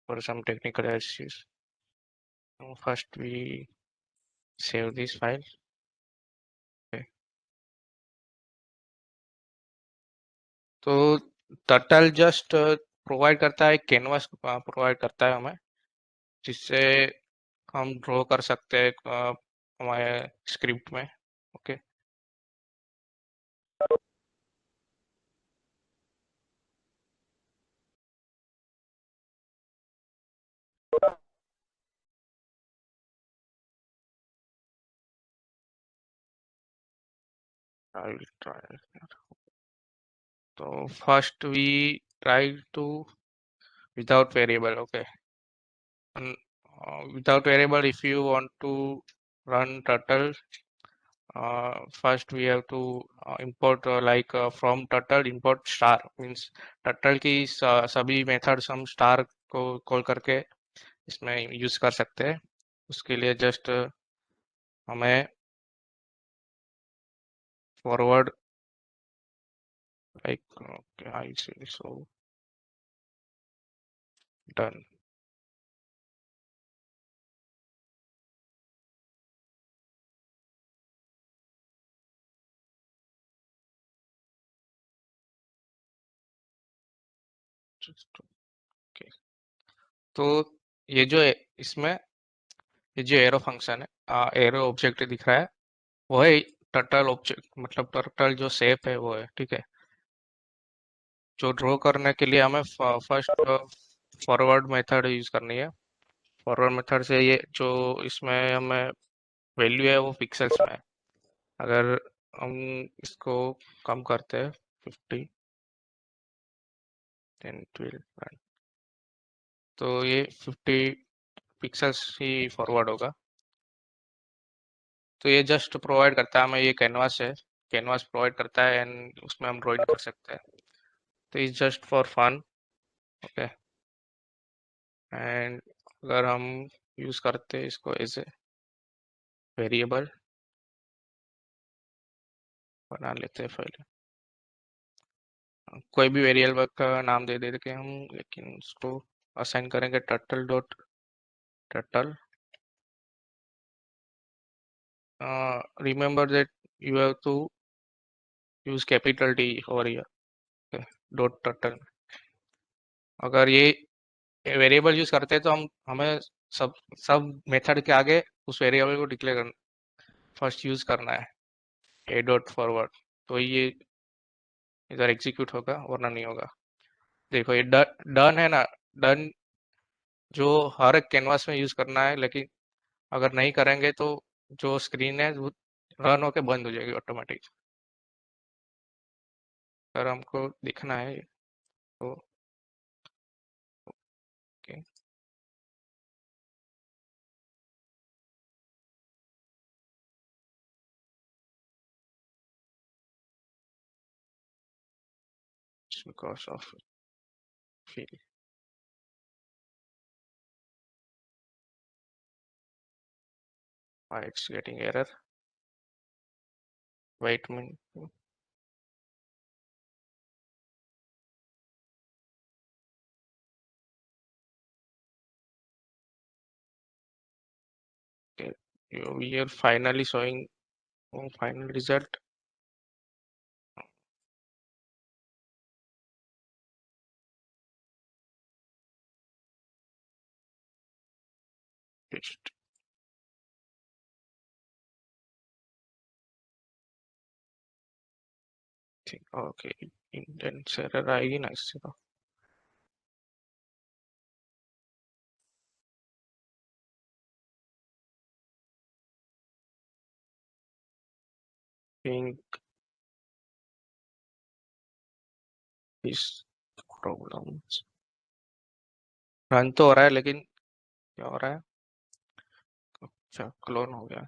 S2: for some technical issues. First we save this file. Okay. तो turtle just provide करता है, canvas provide करता है हमें, जिससे हम draw कर सकते हैं हमारे स्क्रिप्ट में. Okay, I will try. तो first we try to without variable. Okay, and, without variable, if you want to run turtle, first we have to import from turtle import star, means turtle की सभी methods हम star को call करके इसमें use कर सकते हैं. उसके लिए जस्ट हमें forward like I see so done. Okay, तो ये जो इसमें ये जो एरो फंक्शन है, एरो ऑब्जेक्ट दिख रहा है, वो है टर्टल ऑब्जेक्ट, मतलब टर्टल जो शेप है वो है. ठीक है, जो ड्रॉ करने के लिए हमें फर्स्ट फॉरवर्ड मेथड यूज करनी है. फॉरवर्ड मेथड से ये जो इसमें हमें वैल्यू है वो पिक्सेल्स में है. अगर हम इसको कम करते हैं 50 10 12 तो ये 50 पिक्सल्स ही फॉरवर्ड होगा। तो ये जस्ट प्रोवाइड करता है हमें, ये कैनवास है, कैनवास प्रोवाइड करता है एंड उसमें हम ड्राइंग कर सकते हैं। तो it's just for fun. Okay, and अगर हम यूज़ करते हैं इसको एज ए वेरिएबल, बना लेते हैं पहले कोई भी वेरिएबल का नाम दे देते हम, लेकिन उसको असाइन करेंगे turtle dot turtle. Remember that you have to use capital T over here, dot turtle. अगर ये वेरिएबल यूज करते हैं तो हमें सब सब मेथड के आगे उस वेरिएबल को डिक्लेयर करना, फर्स्ट यूज करना है ए डॉट फॉरवर्ड, तो ये इधर एग्जीक्यूट होगा वरना नहीं होगा। देखो ये डन है ना, डन जो हर एक कैनवास में यूज करना है, लेकिन अगर नहीं करेंगे तो जो स्क्रीन है वो रन होके बंद हो जाएगी ऑटोमेटिक। अगर हमको दिखना है तो okay, because of feel it's getting error. Wait a minute. Okay, we are finally showing final result. Just think, okay, indent error आएगी ना इससे तो think this problems रन तो हो रहा है, लेकिन क्या हो रहा है? अच्छा, क्लोन हो गया।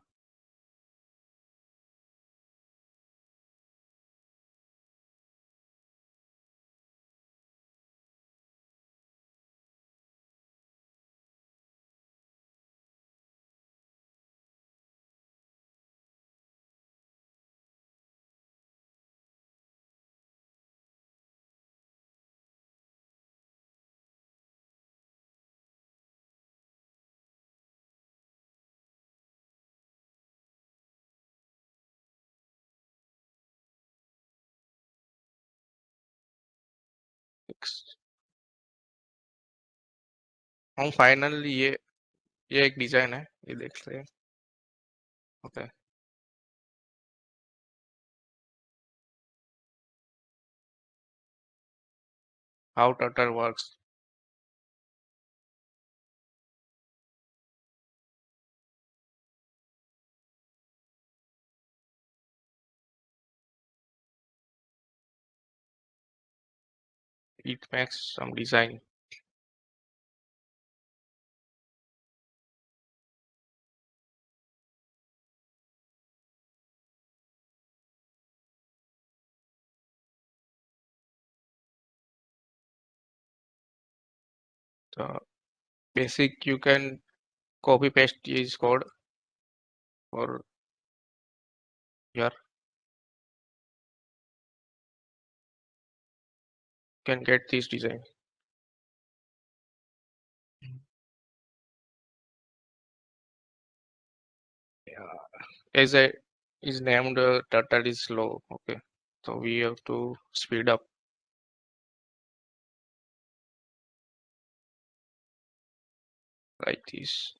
S2: हम फाइनली ये एक डिजाइन है, ये देख सकते हैं। Okay, how turtle works. It makes some design. The basic you can copy paste this code or here can get this design. Yeah. As I is named turtle is slow. Okay, so we have to speed up like this.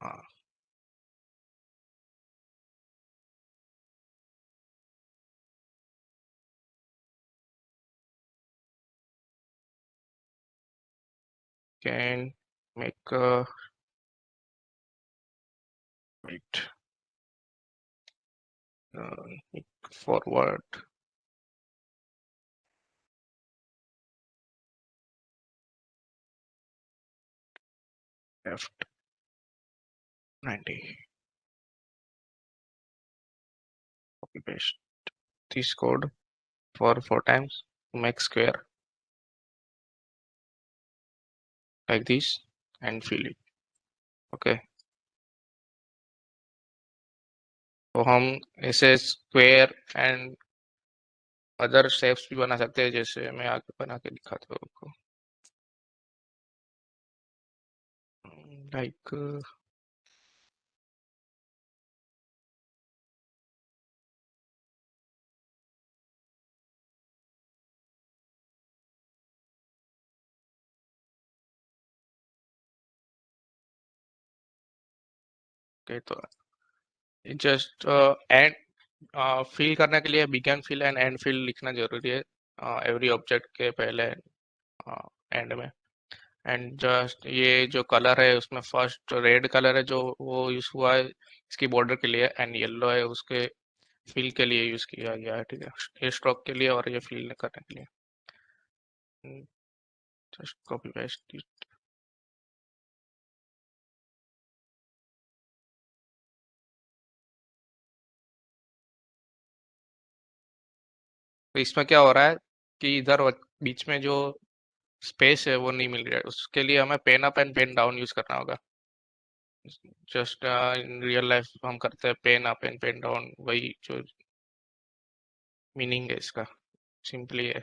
S2: Uh, can make wait. forward, left 90. Copy paste this code for 4 times to make square like this and fill it. Okay, तो हम ऐसे square and other shapes भी बना सकते हैं, जैसे मैं आगे बना के दिखाता हूँ आपको। लाइक ओके, तो जस्ट एंड फिल करने के लिए begin fill and end fill लिखना जरूरी है एवरी ऑब्जेक्ट के पहले एंड में। एंड जस्ट ये जो कलर है उसमें फर्स्ट रेड कलर है जो वो यूज हुआ है इसकी बॉर्डर के लिए, एंड येलो है उसके फिल के लिए यूज किया गया है। ठीक है, ये स्ट्रोक के लिए और ये फिल करने के लिए। Just copy paste. तो इसमें क्या हो रहा है कि इधर बीच में जो स्पेस है वो नहीं मिल रहा है, उसके लिए हमें pen up and pen down use करना होगा। जस्ट इन रियल लाइफ हम करते हैं pen up and pen down, वही जो मीनिंग है इसका सिंपली है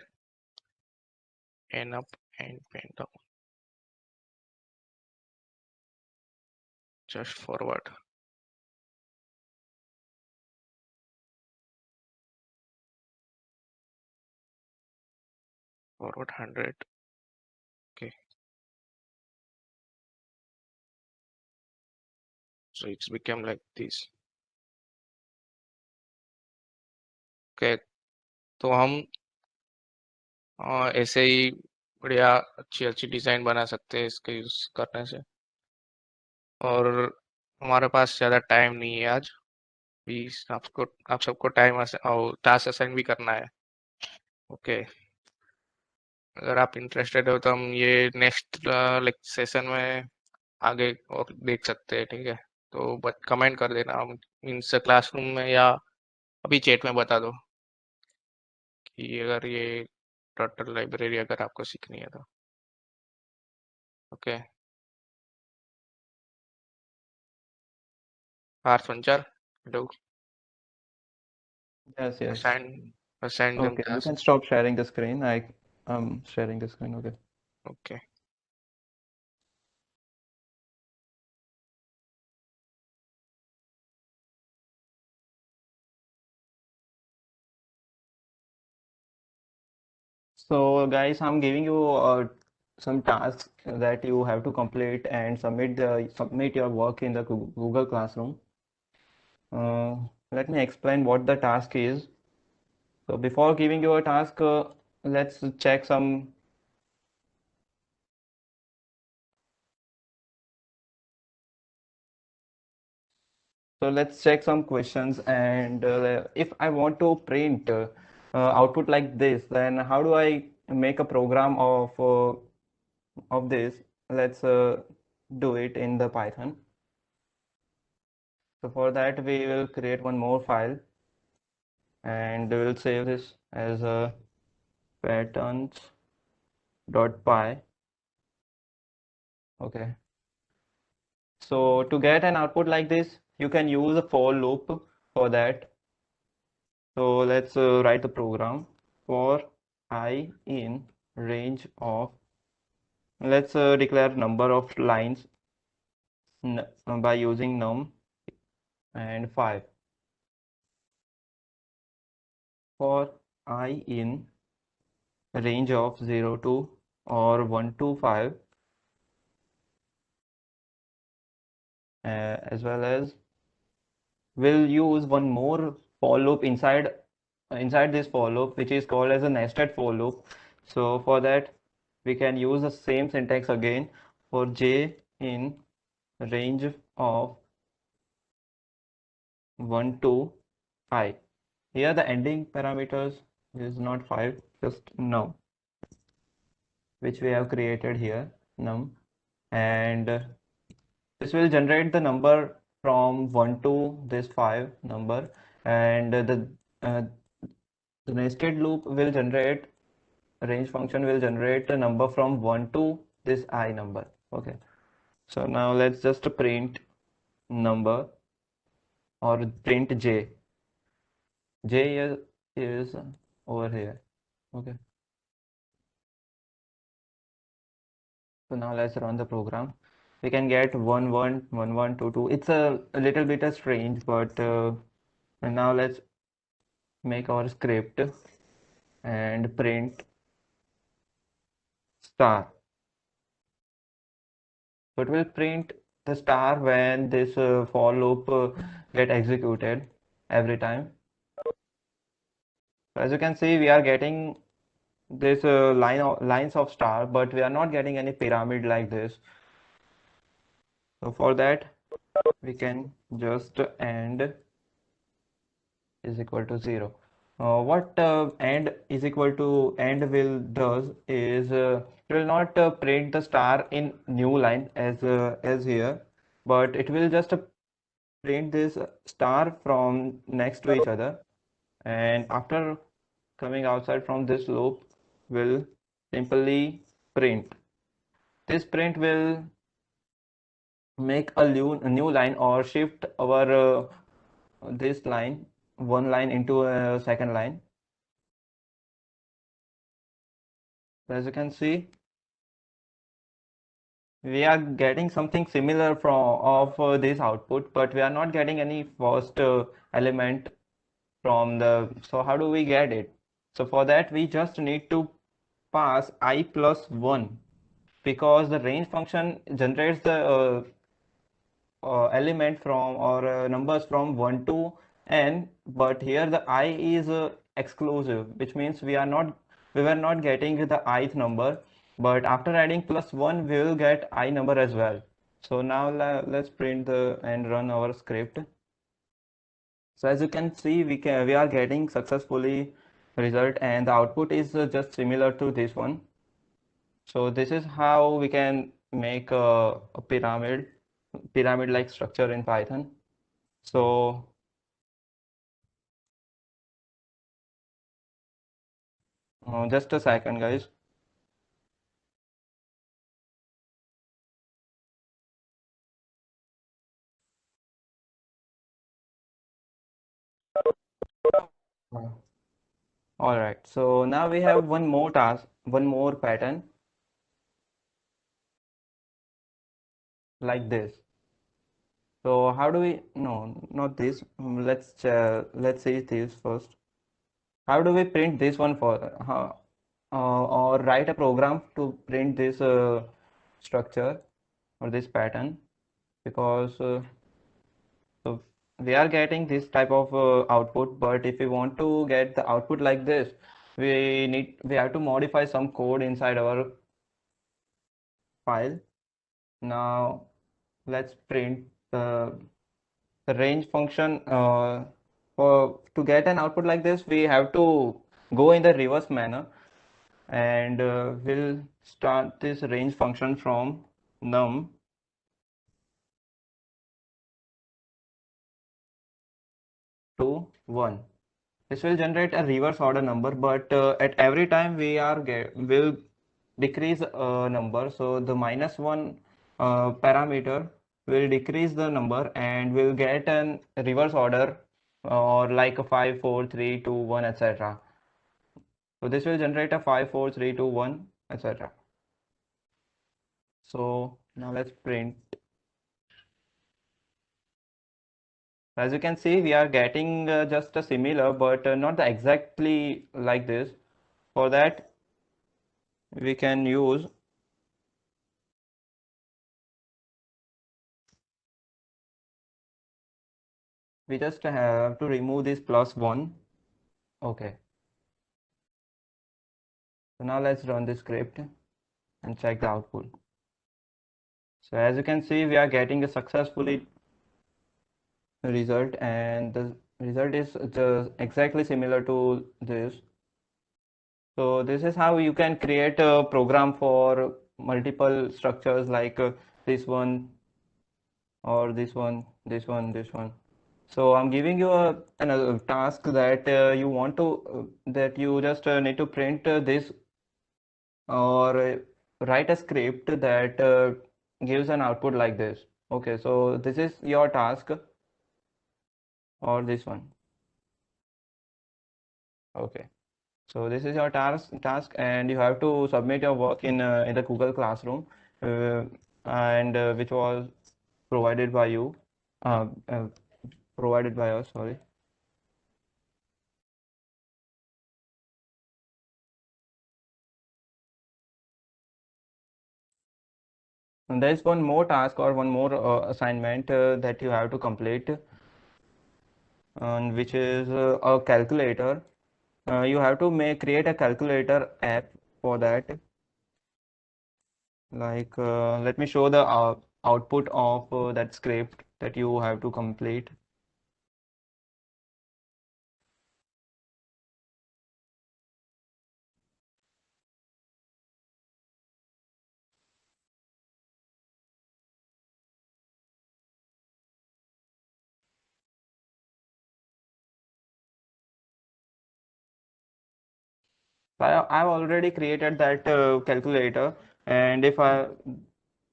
S2: pen up and pen down. Just forward, forward 100। Okay, so it's become like this. Okay, तो हम ऐसे ही बढ़िया अच्छी अच्छी डिजाइन बना सकते हैं इसके यूज करने से। और हमारे पास ज़्यादा टाइम नहीं है आज भी, आप सबको टाइम और टास्क असाइन भी करना है। ओके, अगर आप इंटरेस्टेड हो तो हम ये नेक्स्ट सेशन में आगे और देख सकते हैं। ठीक है, तो बस कमेंट कर देना हम मीन्स क्लासरूम में या अभी चैट में बता दो कि अगर ये टोटल लाइब्रेरी अगर आपको सीखनी है तो। ओके, आर संचार, hello,
S1: Yes, yes.
S2: Assign assign them
S1: Okay, you
S2: task.
S1: can stop sharing the screen. I'm sharing the screen. Okay.
S2: Okay,
S1: So, guys, I'm giving you some tasks that you have to complete and submit your work in the Google Classroom. Uh, Let me explain what the task is. So, before giving you a task, let's check some. So let's check some questions, and if I want to print output like this, then how do I make a program of this? Let's do it in the Python. So for that we will create one more file and we will save this as a patterns.py. Okay. So to get an output like this, you can use a for loop for that. So let's write the program for I in range of, let's declare number of lines by using num and 5. For I in range of 0 to or 1 to 5, as well as we'll use one more for loop inside this for loop, which is called as a nested for loop. So for that we can use the same syntax again for j in range of 1 to I. Here the ending parameters is not 5, just num, which we have created here, num, and this will generate the number from 1 to this 5 number, and uh, the nested loop will generate, range function will generate the number from 1 to this I number. Okay, so now let's just print number or print j. J is over here. Okay, so now let's run the program. We can get 1 1 1 1 2 2. It's a little bit strange, but and now let's make our script and print star. So it will print the star when this for loop get executed every time. So as you can see, we are getting this lines of star, but we are not getting any pyramid like this. So for that, we can just end is equal to 0. What end is equal to end will does is it will not print the star in new line as here, but it will just print this star from next to each other, and after coming outside from this loop will simply print. This print will make a new line or shift our this line, one line into a second line. As you can see, we are getting something similar from of this output, but we are not getting any first element from the. So how do we get it? So for that we just need to pass I plus 1, because the range function generates the element from or numbers from 1 to n, but here the I is exclusive, which means we were not getting the ith number, but after adding plus 1 we will get I number as well. So now let's print the and run our script. So as you can see, we are getting successfully result, and the output is just similar to this one. So this is how we can make a pyramid like structure in Python. So just a second, guys. All right. So now we have one more task, one more pattern like this. So how do we, no, not this. Let's see this first. How do we print this one for, or write a program to print this structure or this pattern? Because so we are getting this type of output, but if we want to get the output like this, we have to modify some code inside our file. Now let's print the range function. For to get an output like this, we have to go in the reverse manner, and we'll start this range function from num to 1. This will generate a reverse order number, but at every time will decrease a number. So the -1 parameter will decrease the number and will get an reverse order, or like a 5 4 3 2 1, etc. So this will generate a 5 4 3 2 1, etc. So now let's print. As you can see, we are getting just a similar, but not the exactly like this. For that, we can use we just have to remove this plus 1. Okay, so now let's run the script and check the output. So as you can see, we are getting a successfully result, and result is just exactly similar to this. So this is how you can create a program for multiple structures like this one or this one, this one, this one. So I'm giving you another task that you want to that you just need to print this or write a script that gives an output like this. Okay, so this is your task or this one. Okay. So this is your task, and you have to submit your work in the Google Classroom, uh, and which was provided by you, uh, uh, provided by us. Sorry. And there is one more task or one more assignment that you have to complete, and which is a calculator. You have to create a calculator app for that. Like, let me show the output of that script that you have to complete. I've already created that calculator, and if I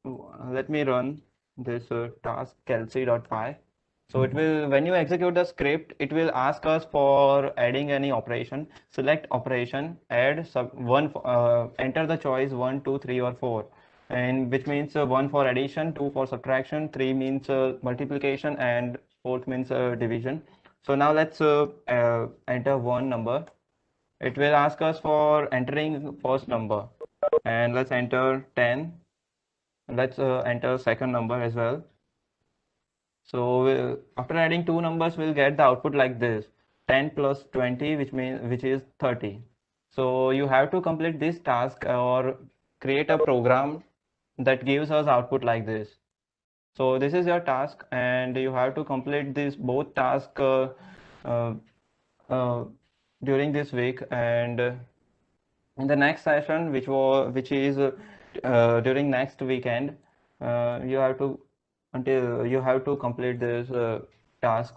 S1: let me run this task calc.py. So it will, when you execute the script, it will ask us for adding any operation. Select operation, add sub one, enter the choice 1, 2, 3, or 4, and which means 1 for addition, 2 for subtraction, 3 means multiplication, and 4th means division. So now let's enter one number. It will ask us for entering first number, and let's enter 10. Let's enter second number as well. So after adding two numbers, we'll get the output like this: 10 plus 20, which is 30. So you have to complete this task or create a program that gives us output like this. So this is your task, and you have to complete this both task uh, uh, during this week, and in the next session, which is during next weekend, you have to until you have to complete this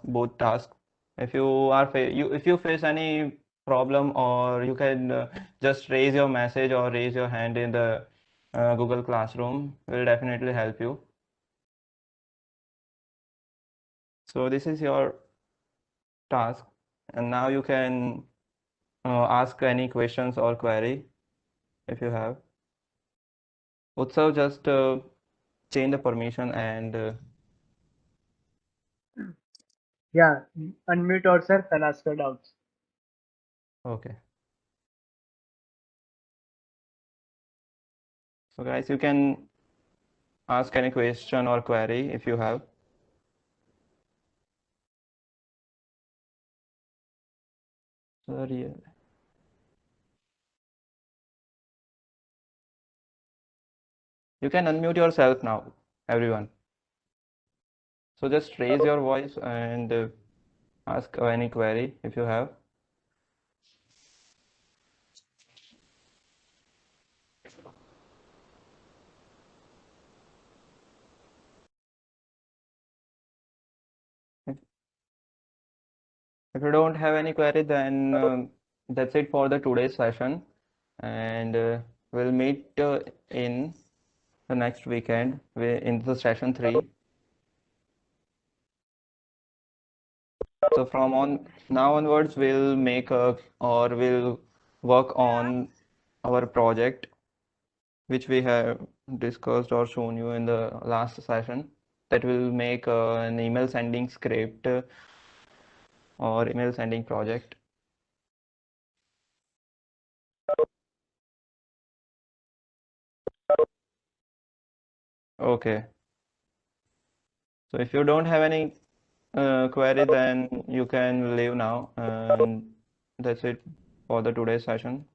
S1: both tasks. If you are if you face any problem, or you can just raise your message or raise your hand in the Google Classroom. Will definitely help you. So this is your task, and now you can ask any questions or query if you have. Utsav, just change the permission and
S3: Yeah, unmute yourself and ask your doubts.
S1: okay. So guys, you can ask any question or query if you have. Sorry. You can unmute yourself now, everyone. So just raise your voice and ask any query if you have. If, if you don't have any query, then that's it for the today's session, and we'll meet in the next weekend in the session 3. So from on now onwards, we'll make a or we'll work on our project, which we have discussed or shown you in the last session. That will make an email sending script or email sending project. Okay. So if you don't have any query, then you can leave now, and that's it for the today's session.